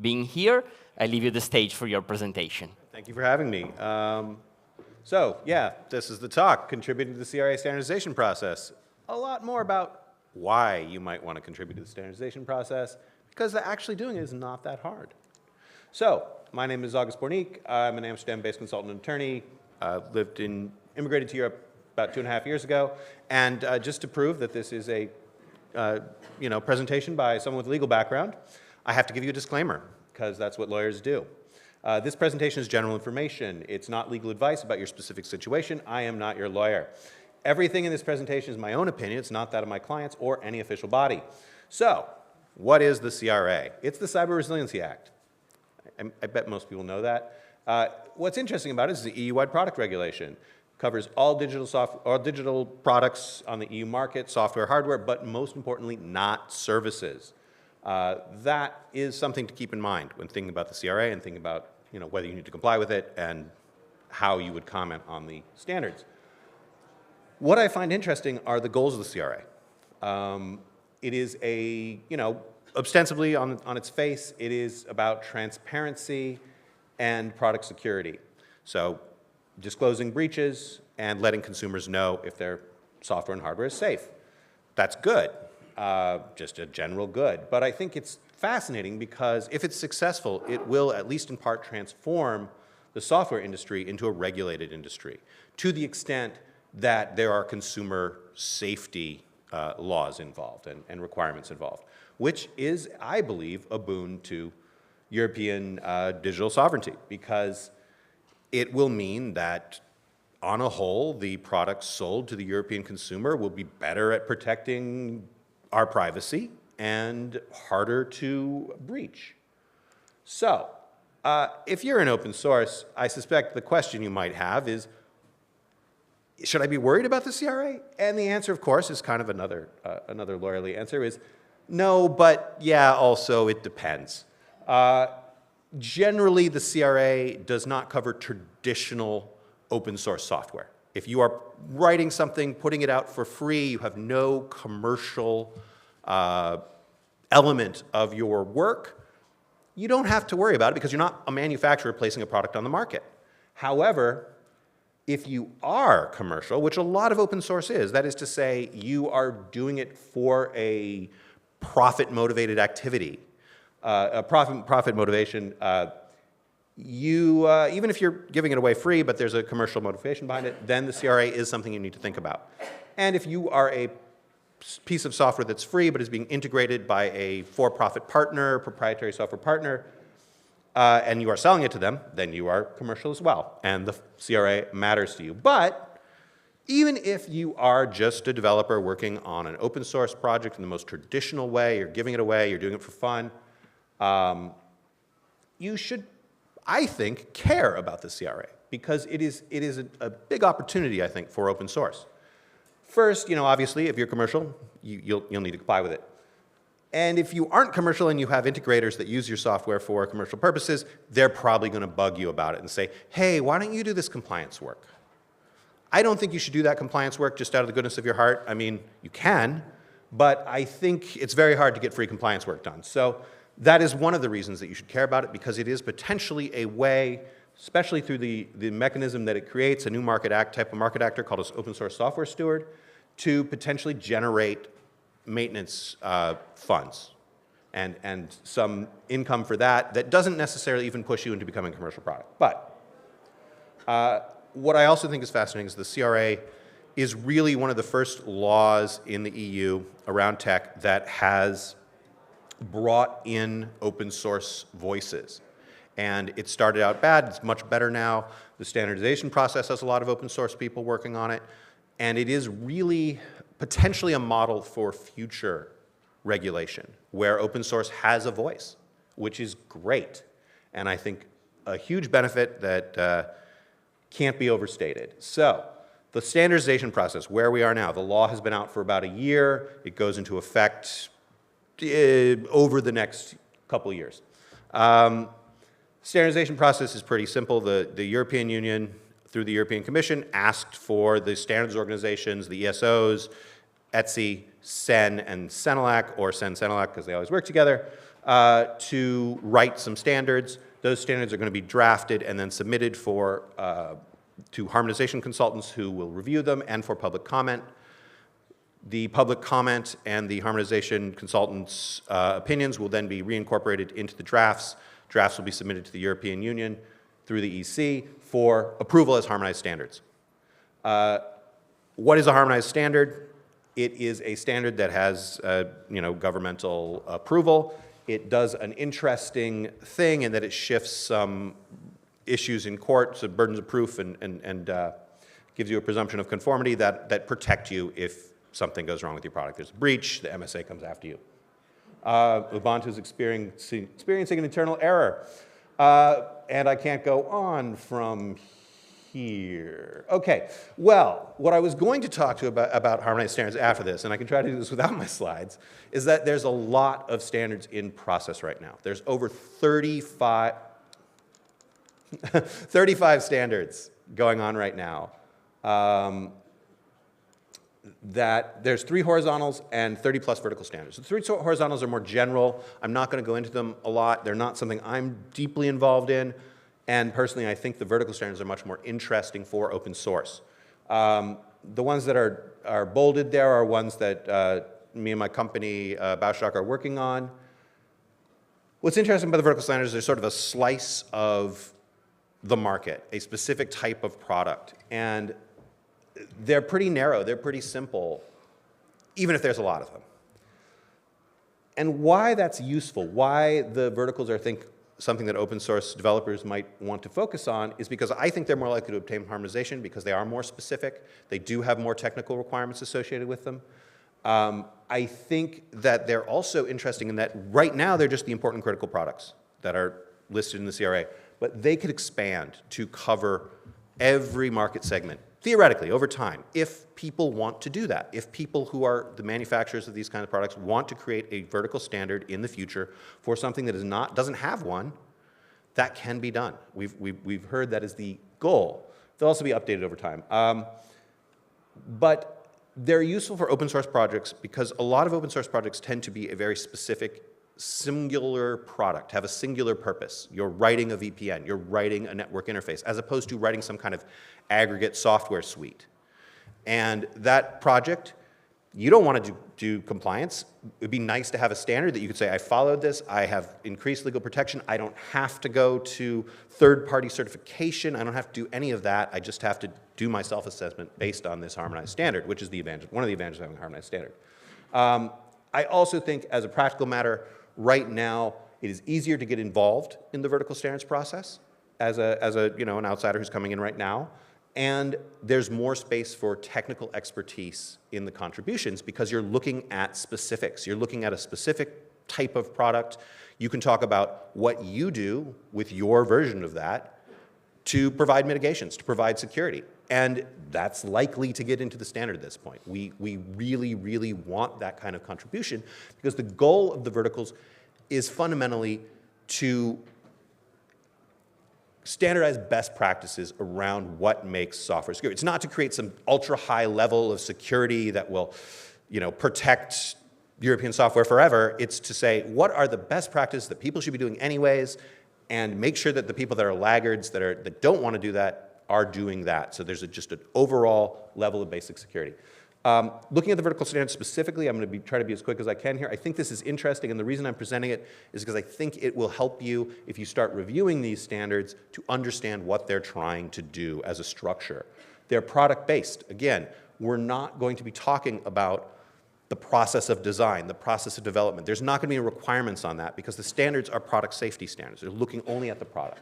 being here. I leave you the stage for your presentation. Thank you for having me. So, yeah, this is the talk, contributing to the CRA standardization process. A lot more about why you might want to contribute to the standardization process, because actually doing it is not that hard. So, my name is August Bournique. I'm an Amsterdam-based consultant and attorney. Immigrated to Europe about 2.5 years ago. And just to prove that this is a presentation by someone with a legal background, I have to give you a disclaimer, because that's what lawyers do. This presentation is general information. It's not legal advice about your specific situation. I am not your lawyer. Everything in this presentation is my own opinion. It's not that of my clients or any official body. So, what is the CRA? It's the Cyber Resiliency Act. I bet most people know that. What's interesting about it is the EU-wide product regulation. Covers all digital products on the EU market, software, hardware, but most importantly, not services. That is something to keep in mind when thinking about the CRA and thinking about whether you need to comply with it and how you would comment on the standards. What I find interesting are the goals of the CRA. It is ostensibly on its face, it is about transparency and product security. So disclosing breaches and letting consumers know if their software and hardware is safe. That's good, just a general good. But I think it's fascinating because if it's successful, it will, at least in part, transform the software industry into a regulated industry to the extent that there are consumer safety laws involved and requirements involved, which is, I believe, a boon to European digital sovereignty, because it will mean that, on a whole, the products sold to the European consumer will be better at protecting our privacy and harder to breach. So, if you're in open source, I suspect the question you might have is, should I be worried about the CRA? And the answer, of course, is kind of another lawyerly answer, is no, but yeah, also it depends. Generally, the CRA does not cover traditional open source software. If you are writing something, putting it out for free, you have no commercial element of your work, you don't have to worry about it because you're not a manufacturer placing a product on the market. However, if you are commercial, which a lot of open source is, that is to say, you are doing it for a profit-motivated activity, a profit motivation, even if you're giving it away free, but there's a commercial motivation behind it, then the CRA is something you need to think about. And if you are a piece of software that's free but is being integrated by a for-profit partner, proprietary software partner, and you are selling it to them, then you are commercial as well, and the CRA matters to you. But even if you are just a developer working on an open source project in the most traditional way, you're giving it away, you're doing it for fun, you should, I think, care about the CRA, because it is a big opportunity, I think, for open source. First, obviously, if you're commercial, you'll need to comply with it. And if you aren't commercial and you have integrators that use your software for commercial purposes, they're probably going to bug you about it and say, hey, why don't you do this compliance work? I don't think you should do that compliance work just out of the goodness of your heart. I mean, you can, but I think it's very hard to get free compliance work done. So that is one of the reasons that you should care about it, because it is potentially a way, especially through the mechanism that it creates, a new type of market actor called an open source software steward, to potentially generate maintenance funds and some income for that doesn't necessarily even push you into becoming a commercial product. But what I also think is fascinating is the CRA is really one of the first laws in the EU around tech that has brought in open source voices. And it started out bad, it's much better now. The standardization process has a lot of open source people working on it. And it is really potentially a model for future regulation where open source has a voice, which is great. And I think a huge benefit that can't be overstated. So the standardization process, where we are now, the law has been out for about a year. It goes into effect over the next couple of years. Standardization process is pretty simple. The European Union, through the European Commission, asked for the standards organizations, the ESOs, ETSI, CEN, and CENELAC, or CEN-CENELAC because they always work together, to write some standards. Those standards are going to be drafted and then submitted for, to harmonization consultants who will review them and for public comment. The public comment and the harmonization consultants' opinions will then be reincorporated into the drafts. Drafts will be submitted to the European Union through the EC for approval as harmonized standards. What is a harmonized standard? It is a standard that has governmental approval. It does an interesting thing in that it shifts some issues in court, so burdens of proof, and gives you a presumption of conformity that protect you if something goes wrong with your product. There's a breach, the MSA comes after you. Ubuntu is experiencing an internal error. And I can't go on from here. Okay, well, what I was going to talk to you about harmonized standards after this, and I can try to do this without my slides, is that there's a lot of standards in process right now. There's over 35 standards going on right now. That there's 3 horizontals and 30 plus vertical standards. The 3 horizontals are more general. I'm not going to go into them a lot. They're not something I'm deeply involved in. And personally, I think the vertical standards are much more interesting for open source. The ones that are bolded there are ones that me and my company, Baustock, are working on. What's interesting about the vertical standards is they're sort of a slice of the market, a specific type of product. And they're pretty narrow, they're pretty simple, even if there's a lot of them. And why that's useful, why the verticals are, I think, something that open source developers might want to focus on is because I think they're more likely to obtain harmonization because they are more specific, they do have more technical requirements associated with them. I think that they're also interesting in that right now they're just the important critical products that are listed in the CRA, but they could expand to cover every market segment. Theoretically, over time, if people want to do that, if people who are the manufacturers of these kinds of products want to create a vertical standard in the future for something that doesn't have one, that can be done. We've heard that is the goal. They'll also be updated over time. But they're useful for open source projects because a lot of open source projects tend to be a very specific, singular product, have a singular purpose. You're writing a VPN, you're writing a network interface, as opposed to writing some kind of aggregate software suite. And that project, you don't want to do compliance. It'd be nice to have a standard that you could say, I followed this, I have increased legal protection, I don't have to go to third-party certification, I don't have to do any of that, I just have to do my self-assessment based on this harmonized standard, which is the advantage, one of the advantages of having a harmonized standard. I also think, as a practical matter, right now, it is easier to get involved in the vertical standards process as an outsider who's coming in right now. And there's more space for technical expertise in the contributions because you're looking at specifics. You're looking at a specific type of product. You can talk about what you do with your version of that to provide mitigations, to provide security. And that's likely to get into the standard at this point. We really, really want that kind of contribution because the goal of the verticals is fundamentally to standardize best practices around what makes software secure. It's not to create some ultra-high level of security that will, protect European software forever. It's to say, what are the best practices that people should be doing anyways, and make sure that the people that are laggards, that don't want to do that, are doing that. So there's just an overall level of basic security. Looking at the vertical standards specifically, I'm going to try to be as quick as I can here. I think this is interesting, and the reason I'm presenting it is because I think it will help you, if you start reviewing these standards, to understand what they're trying to do as a structure. They're product-based. Again, we're not going to be talking about the process of design, the process of development. There's not going to be any requirements on that because the standards are product safety standards. They're looking only at the product.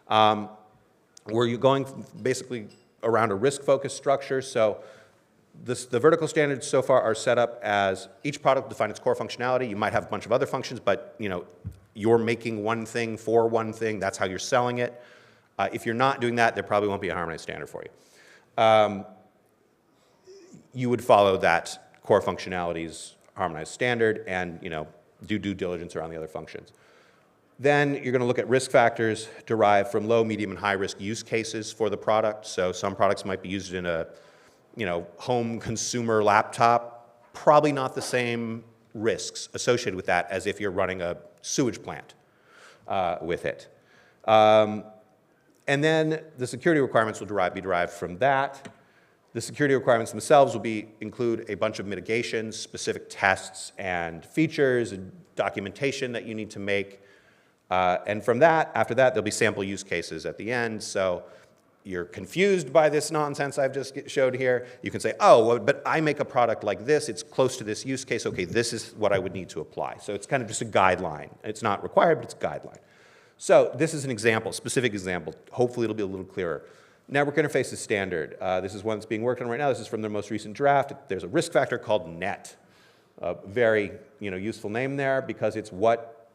Where you're going basically around a risk-focused structure. So the vertical standards so far are set up as each product defines its core functionality. You might have a bunch of other functions, but you're making one thing for one thing. That's how you're selling it. If you're not doing that, there probably won't be a harmonized standard for you. You would follow that core functionality's harmonized standard and do due diligence around the other functions. Then you're going to look at risk factors derived from low, medium, and high risk use cases for the product. So some products might be used in a home consumer laptop. Probably not the same risks associated with that as if you're running a sewage plant with it. And then the security requirements will be derived from that. The security requirements themselves will include a bunch of mitigations, specific tests and features and documentation that you need to make. And from that, after that, there'll be sample use cases at the end. So you're confused by this nonsense I've just showed here. You can say, oh, well, but I make a product like this. It's close to this use case. OK, this is what I would need to apply. So it's kind of just a guideline. It's not required, but it's a guideline. So this is an example, specific example. Hopefully, it'll be a little clearer. Network interface is standard. This is one that's being worked on right now. This is from their most recent draft. There's a risk factor called NET. A very useful name there because it's what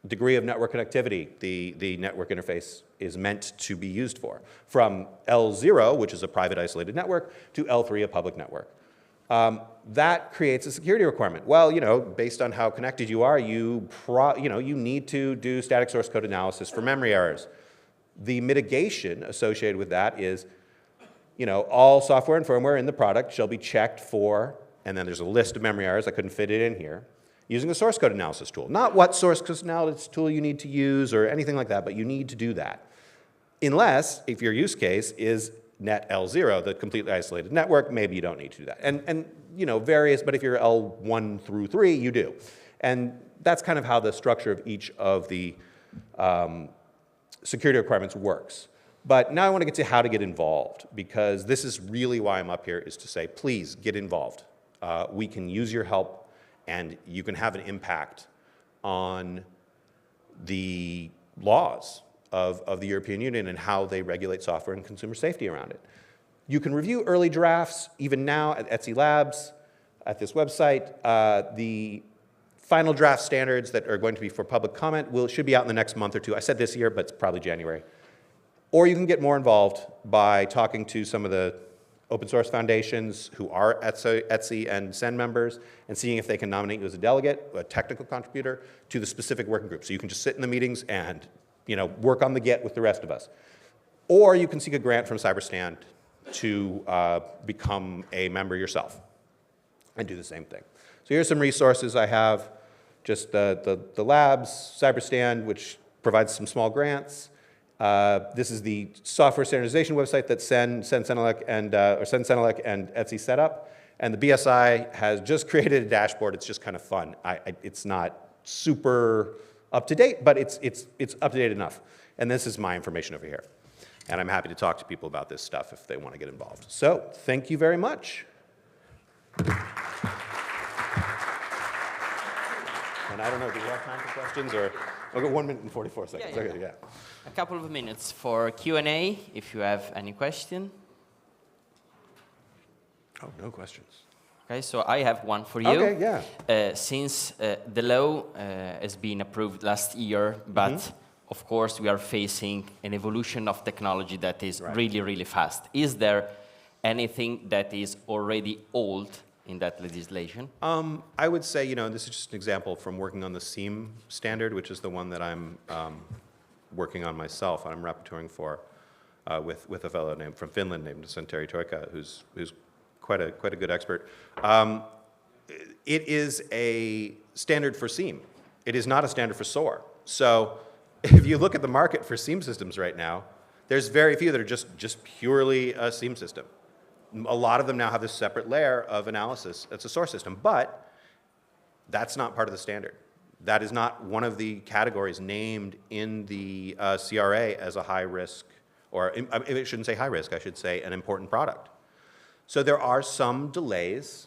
degree of network connectivity the network interface is meant to be used for. From L0, which is a private isolated network, to L3, a public network. That creates a security requirement. Well, based on how connected you are, you need to do static source code analysis for memory errors. The mitigation associated with that is, all software and firmware in the product shall be checked for, and then there's a list of memory errors. I couldn't fit it in here, using a source code analysis tool. Not what source code analysis tool you need to use or anything like that, but you need to do that. Unless, if your use case is net L0, the completely isolated network, maybe you don't need to do that. And various, but if you're L1 through 3, you do. And that's kind of how the structure of each of the security requirements works. But now I want to get to how to get involved, because this is really why I'm up here, is to say, please get involved. We can use your help, and you can have an impact on the laws of the European Union and how they regulate software and consumer safety around it. You can review early drafts, even now at Etsy Labs, at this website. The final draft standards that are going to be for public comment should be out in the next month or two. I said this year, but it's probably January. Or you can get more involved by talking to some of the open source foundations who are Etsy and Send members and seeing if they can nominate you as a delegate, a technical contributor, to the specific working group. So you can just sit in the meetings and work on the Git with the rest of us. Or you can seek a grant from CyberStand to become a member yourself and do the same thing. So here's some resources I have. Just the labs, CyberStand, which provides some small grants. This is the software standardization website that Sensenelec and Etsy set up. And the BSI has just created a dashboard. It's just kind of fun. It's not super up to date, but it's up to date enough. And this is my information over here. And I'm happy to talk to people about this stuff if they want to get involved. So thank you very much. And I don't know, do we have time for questions? Or I've got 1 minute and 44 seconds. Okay, yeah. A couple of minutes for Q&A, if you have any question. Oh, no questions. Okay, so I have one for you. Okay, yeah. Since the law has been approved last year, but of course we are facing an evolution of technology that is really, really fast. Is there anything that is already old in that legislation? I would say, this is just an example from working on the SEAM standard, which is the one that I'm working on myself. I'm rapporteuring for with a fellow from Finland named Santeri Toika, who's quite a good expert. It is a standard for SEAM. It is not a standard for SOAR. So if you look at the market for SEAM systems right now, there's very few that are just purely a SEAM system. A lot of them now have this separate layer of analysis. It's a source system, but that's not part of the standard. That is not one of the categories named in the CRA as a high risk, or I shouldn't say high risk, I should say an important product. So there are some delays,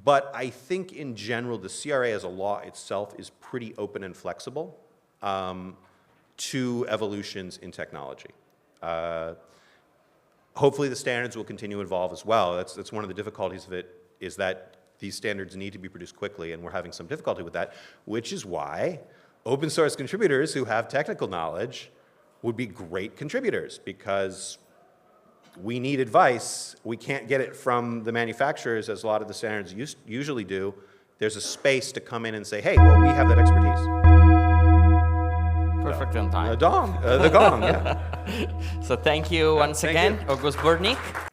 but I think in general the CRA as a law itself is pretty open and flexible to evolutions in technology. Hopefully the standards will continue to evolve as well. That's one of the difficulties of it, is that these standards need to be produced quickly, and we're having some difficulty with that, which is why open source contributors who have technical knowledge would be great contributors, because we need advice. We can't get it from the manufacturers, as a lot of the standards usually do. There's a space to come in and say, hey, well, we have that expertise. Perfect on time. The gong, yeah. So thank you once again, Bournique.